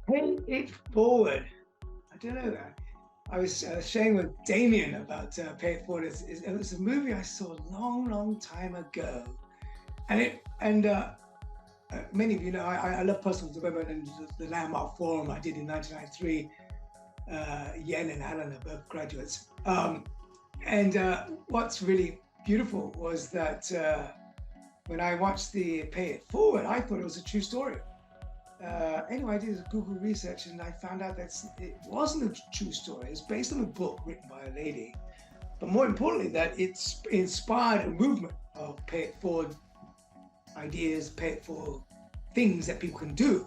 Pay it forward. I don't know. I was sharing with Damien about Pay It Forward. It was a movie I saw a long, long time ago, and many of you know I love personal development and the Landmark Forum I did in 1993. Yen and Alan are both graduates. And what's really beautiful was that when I watched the Pay It Forward, I thought it was a true story. Anyway, I did Google research and I found out that it wasn't a true story. It's based on a book written by a lady. But more importantly, that it's inspired a movement of pay it forward ideas, pay it forward things that people can do.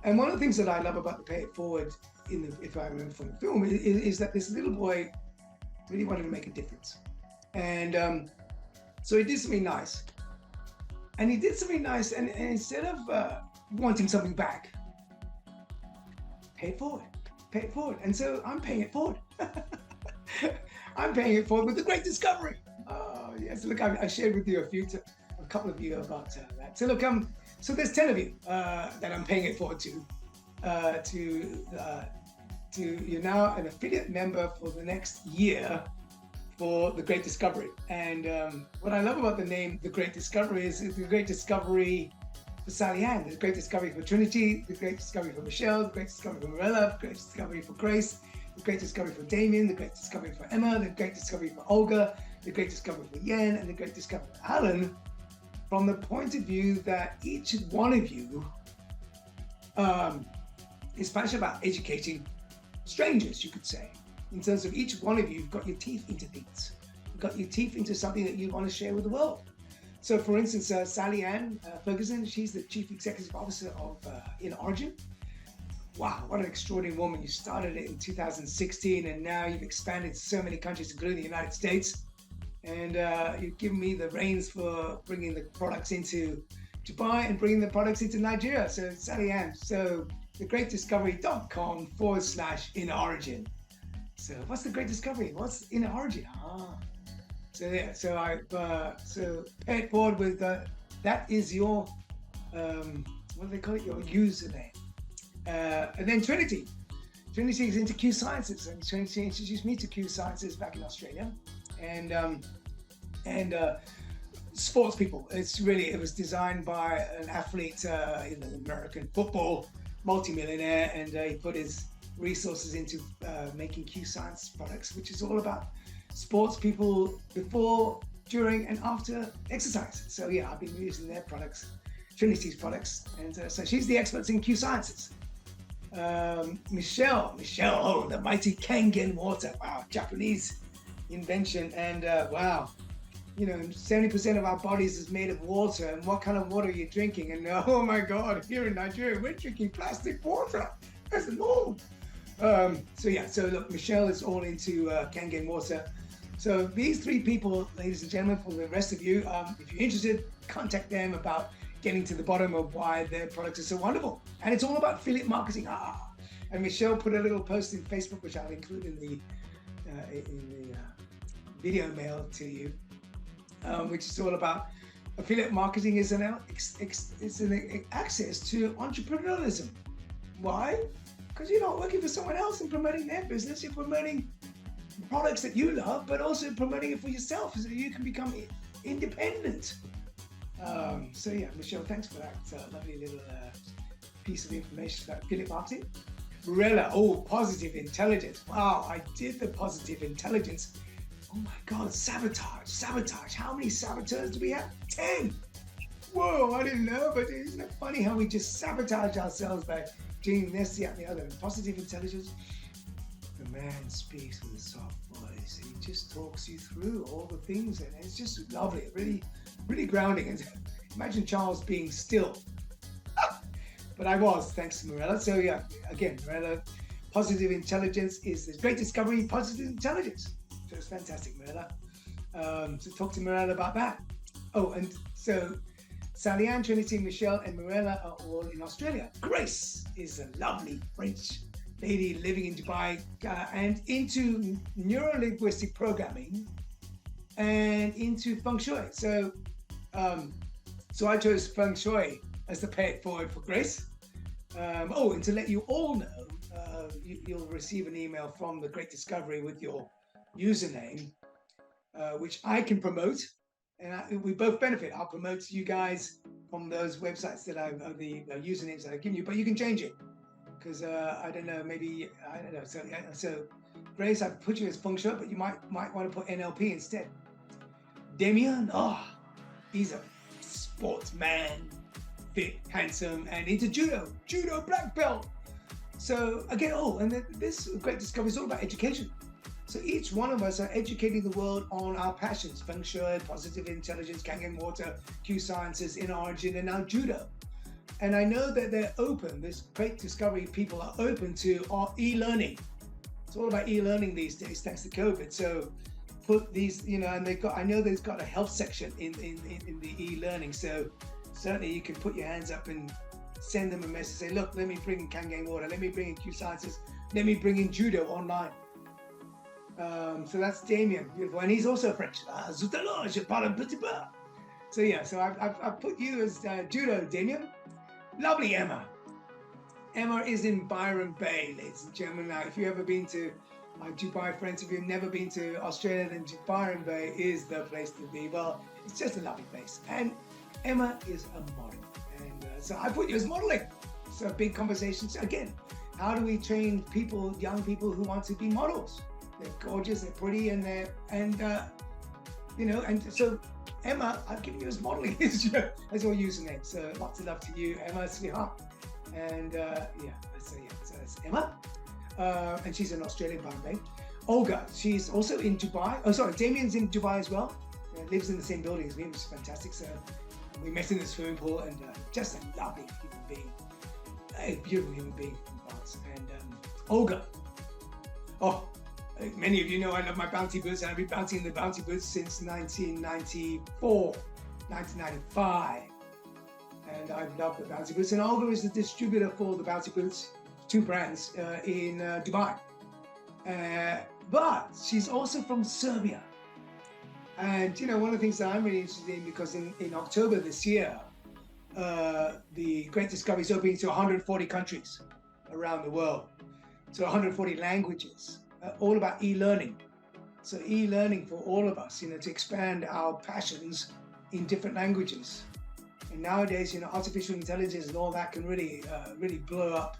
And one of the things that I love about the pay it forward, if I remember from the film, is that this little boy really wanted to make a difference. And so he did something nice. And he did something nice, and instead of wanting something back, pay it forward, pay it forward. And so I'm paying it forward. I'm paying it forward with the great discovery. Oh yes, look, I shared with you a couple of you about that. So look, so there's 10 of you that I'm paying it forward to. Uh, to uh, you're now an affiliate member for the next year for the Great Discovery. And what I love about the name The Great Discovery is the Great Discovery for Sally Ann, the Great Discovery for Trinity, the Great Discovery for Michelle, the Great Discovery for Morella, the Great Discovery for Grace, the Great Discovery for Damien, the Great Discovery for Emma, the Great Discovery for Olga, the Great Discovery for Yen, and the Great Discovery for Alan, from the point of view that each one of you um, is passionate about educating strangers, you could say. In terms of each one of you, you've got your teeth into things. You've got your teeth into something that you want to share with the world. So, for instance, Sally Ann Ferguson, she's the Chief Executive Officer of In Origin. Wow, what an extraordinary woman. You started it in 2016 and now you've expanded to so many countries, including the United States. And you've given me the reins for bringing the products into Dubai and bringing the products into Nigeria. So, Sally Ann, so thegreatdiscovery.com/in origin. So what's the great discovery? What's in origin? So yeah. So pay it forward with that is your what do they call it? Your username. And then Trinity. Trinity is into Q Sciences, and Trinity introduced me to Q Sciences back in Australia, and sports people. It was designed by an athlete in American football, multimillionaire, and he put his resources into making Q Science products, which is all about sports people before, during, and after exercise. So yeah, I've been using their products, Trinity's products, and so she's the expert in Q Sciences. Michelle, oh, the mighty Kangen water. Wow, Japanese invention, and wow, 70% of our bodies is made of water. And what kind of water are you drinking? And oh my God, here in Nigeria, we're drinking plastic water. That's normal. So look, Michelle is all into Kangen water. So these three people, ladies and gentlemen, for the rest of you, if you're interested, contact them about getting to the bottom of why their products are so wonderful. And it's all about affiliate marketing. And Michelle put a little post in Facebook, which I'll include in the video mail to you, which is all about affiliate marketing is an access to entrepreneurialism. Why? Because you're not working for someone else and promoting their business. You're promoting products that you love, but also promoting it for yourself so you can become independent. So yeah, Michelle, thanks for that lovely little piece of information about affiliate marketing. Morella, positive intelligence. Wow, I did the positive intelligence. Oh my God, sabotage. How many saboteurs do we have? 10. Whoa, I didn't know, but isn't it funny how we just sabotage ourselves by doing this, that, and the other? And positive intelligence, the man speaks with a soft voice. He just talks you through all the things, and it's just lovely, really, really grounding. And imagine Charles being still. But I was, thanks to Morella. So yeah, again, Morella, positive intelligence is this great discovery, positive intelligence. So it's fantastic, Morella. So talk to Morella about that. Oh, and so Sally Ann, Trinity, Michelle, and Morella are all in Australia. Grace is a lovely French lady living in Dubai and into neuro-linguistic programming and into feng shui. So I chose feng shui as the pay it forward for Grace. And to let you all know, you'll receive an email from the Great Discovery with your username, which I can promote, and we both benefit. I'll promote you guys from those websites that the usernames that I've given you, but you can change it because I don't know, maybe I don't know. So Grace, I've put you as Feng Shui, but you might want to put NLP instead. Damien, he's a sportsman, fit, handsome, and into judo black belt. So again, and this Great Discovery is all about education. So each one of us are educating the world on our passions: Feng Shui, positive intelligence, Kangen water, Q sciences, inner origin, and now judo. And I know that they're open. This Great Discovery people are open to our e-learning. It's all about e-learning these days, thanks to COVID. So put these, and I know there's got a health section in the e-learning. So certainly you can put your hands up and send them a message. Say, look, let me bring in Kangen water. Let me bring in Q sciences. Let me bring in judo online. So that's Damien, beautiful, and he's also French. So yeah, so I've put you as judo, Damien. Lovely, Emma. Emma is in Byron Bay, ladies and gentlemen. Now, if you've ever been to Dubai, friends, if you've never been to Australia, then Byron Bay is the place to be. Well, it's just a lovely place, and Emma is a model, and so I put you as modeling. So big conversations again. How do we train people, young people who want to be models? They're gorgeous, they're pretty, and so Emma, I've given you as modeling as your username. So lots of love to you, Emma, sweetheart. And so it's Emma, and she's an Australian, by the way. Olga, she's also in Dubai. Oh, sorry, Damien's in Dubai as well. Lives in the same building as me, which is fantastic. So we met in the swimming pool, and just a lovely human being, a beautiful human being from France. And Olga, many of you know I love my bounty boots, and I've been bouncing the bounty boots since 1994, 1995. And I've loved the bounty boots. And Olga is the distributor for the bounty boots, two brands in Dubai. But she's also from Serbia. And, one of the things that I'm really interested in, because in October this year, the Great Discovery is opening to 140 countries around the world. So 140 languages. All about e-learning. So e-learning for all of us, to expand our passions in different languages. And nowadays, artificial intelligence and all that can really blow up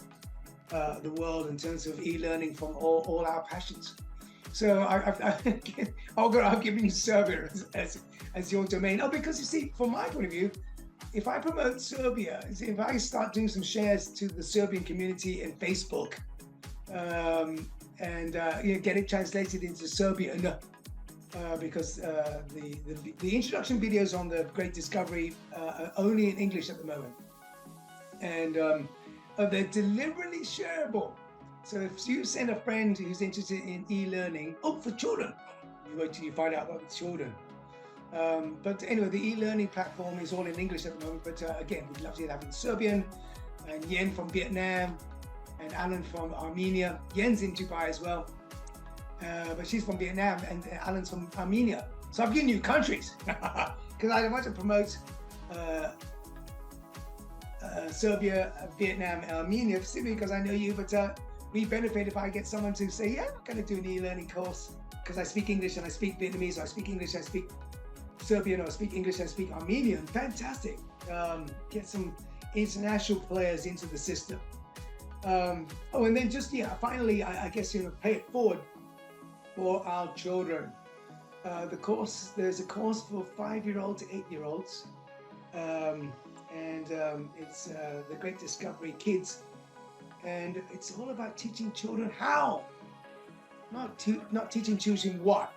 the world in terms of e-learning from all our passions. So I've given you Serbia as your domain. Because you see, from my point of view, if I promote Serbia, if I start doing some shares to the Serbian community in Facebook, and get it translated into Serbian, because the introduction videos on the Great Discovery are only in English at the moment, and they're deliberately shareable. So if you send a friend who's interested in e-learning, for children, you wait till you find out about the children. But anyway, the e-learning platform is all in English at the moment. But again, we'd love to have it in Serbian, and Yen from Vietnam, and Alan from Armenia. Yen's in Dubai as well, but she's from Vietnam, and Alan's from Armenia. So I've given you countries because I want to promote Serbia, Vietnam, and Armenia, simply because I know you. But we benefit if I get someone to say, yeah, I'm going to do an e-learning course because I speak English and I speak Vietnamese, or I speak English and I speak Serbian, or I speak English and I speak Armenian. Fantastic. Get some international players into the system. And then finally, I guess, pay it forward for our children. There's a course for 5-year-olds to 8-year-olds, and it's the Great Discovery Kids, and it's all about teaching children how, not teaching children what.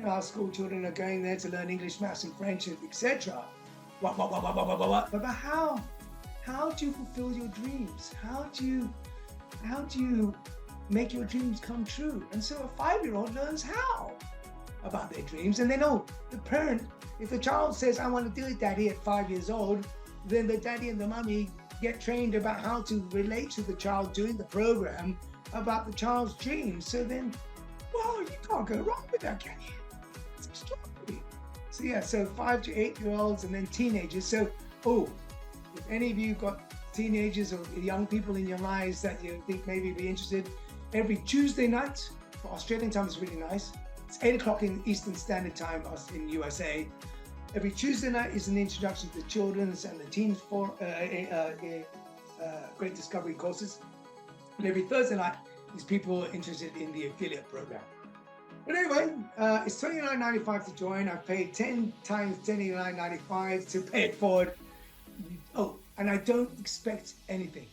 Our school children are going there to learn English, maths, and French, etc. What, but how? How do you fulfill your dreams? How do you make your dreams come true? And so a 5-year-old learns how about their dreams. And then, the parent, if the child says, I want to do it, Daddy, at 5 years old, then the daddy and the mummy get trained about how to relate to the child doing the program about the child's dreams. So then, you can't go wrong with that, can you? It's extraordinary. So 5 to 8-year-olds and then teenagers. So, if any of you got teenagers or young people in your lives that you think maybe be interested, every Tuesday night, for Australian time is really nice. It's 8 o'clock in Eastern Standard Time in USA. Every Tuesday night is an introduction to the children's and the teens for Great Discovery courses. And every Thursday night is people interested in the affiliate program. But anyway, it's $29.95 to join. I've paid 10 times $29.95 to pay it forward. Oh, and I don't expect anything.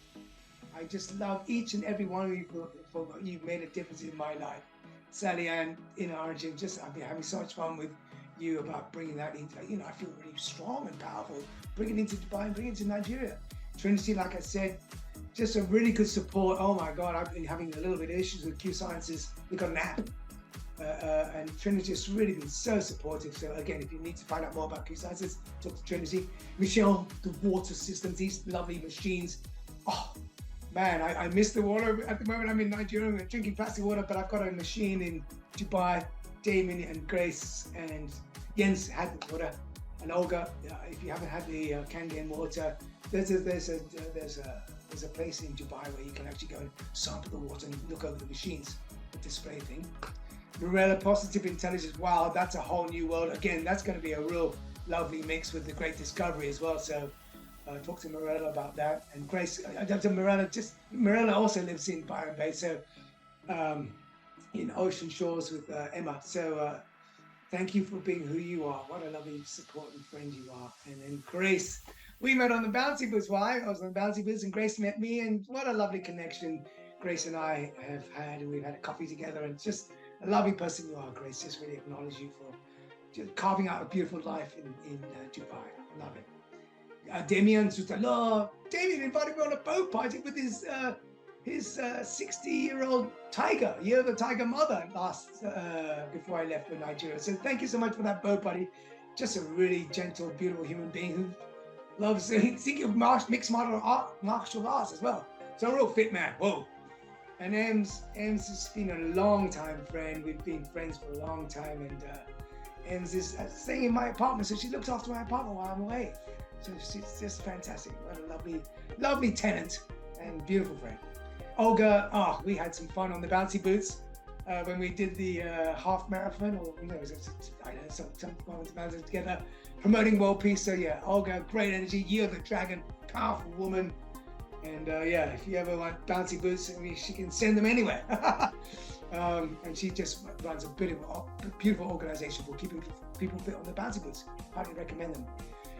I just love each and every one of you for you've made a difference in my life. Sally Ann in Origin, I've been having so much fun with you about bringing that into, I feel really strong and powerful, bringing it into Dubai and bringing it to Nigeria. Trinity, like I said, just a really good support. Oh my God, I've been having a little bit of issues with Q Sciences. We got an app. And Trinity has really been so supportive. So again, if you need to find out more about Q Sciences, talk to Trinity. Michelle, the water systems, these lovely machines. Oh man, I miss the water. At the moment I'm in Nigeria, I'm drinking plastic water, but I've got a machine in Dubai. Damien and Grace and Jens had the water, and Olga. If you haven't had the Kangen water, there's a place in Dubai where you can actually go and sample the water and look over the machines, the display thing. Morella, Positive Intelligence. Wow, that's a whole new world. Again, that's going to be a real lovely mix with the Great Discovery as well. So talk to Morella about that. And Grace, Morella also lives in Byron Bay. So in Ocean Shores with Emma. So thank you for being who you are. What a lovely supporting friend you are. And then Grace, we met on the Bouncy Boots. Why? I was on the Bouncy Boots and Grace met me, and what a lovely connection Grace and I have had. And we've had a coffee together, and just a lovely person you are, Grace. Just really acknowledge you for just carving out a beautiful life in Dubai. Love it. Damien Sutalo. Damien invited me on a boat party with his 60-year-old tiger, year of the tiger mother before I left for Nigeria. So thank you so much for that boat party. Just a really gentle, beautiful human being who loves thinking of mixed martial arts as well. So a real fit man. Whoa. And Ems has been a long time friend. We've been friends for a long time, and Ems is staying in my apartment, so she looks after my apartment while I'm away. So she's just fantastic. What a lovely tenant and beautiful friend. Olga, we had some fun on the Bouncy Boots when we did the half marathon, or some fun with the mountains together, promoting world peace. So yeah, Olga, great energy, Year of the Dragon, powerful woman. And if you ever want Bouncy Boots, she can send them anywhere. And she just runs a beautiful organization for keeping people fit on the Bouncy Boots. Highly recommend them.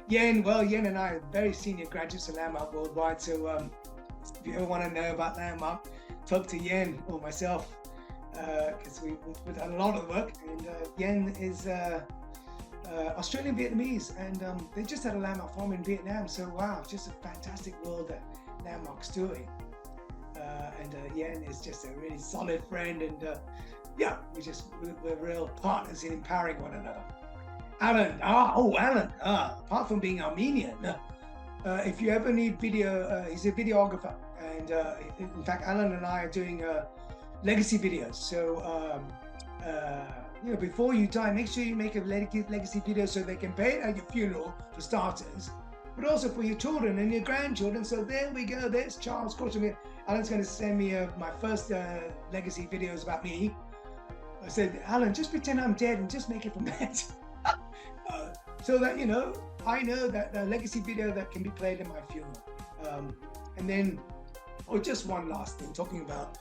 Yen and I are very senior graduates of Landmark Worldwide. So if you ever want to know about Landmark, talk to Yen or myself, because we've done a lot of the work. And Yen is Australian Vietnamese, and they just had a Landmark Forum in Vietnam. So wow, just a fantastic world that Landmark's doing. And Yen is just a really solid friend, and we're real partners in empowering one another. Alan, apart from being Armenian, if you ever need video, he's a videographer, and in fact, Alan and I are doing legacy videos. So before you die, make sure you make a legacy video so they can pay it at your funeral for starters, but also for your children and your grandchildren. So there we go. There's Charles Courtney. Alan's going to send me my first legacy videos about me. I said, Alan, just pretend I'm dead and just make it from that. So that, I know that the legacy video that can be played in my funeral. And then, just one last thing, talking about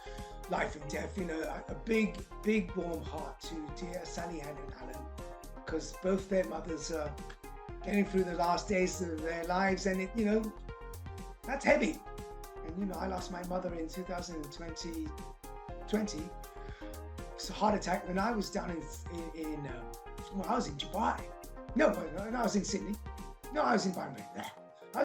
life and death, a big, big warm heart to dear Sally Ann and Alan, because both their mothers are getting through the last days of their lives, and that's heavy. And I lost my mother in 2020. It's a heart attack when I was down I was in Dubai. No, I was in Sydney. No, I was in Byron Bay.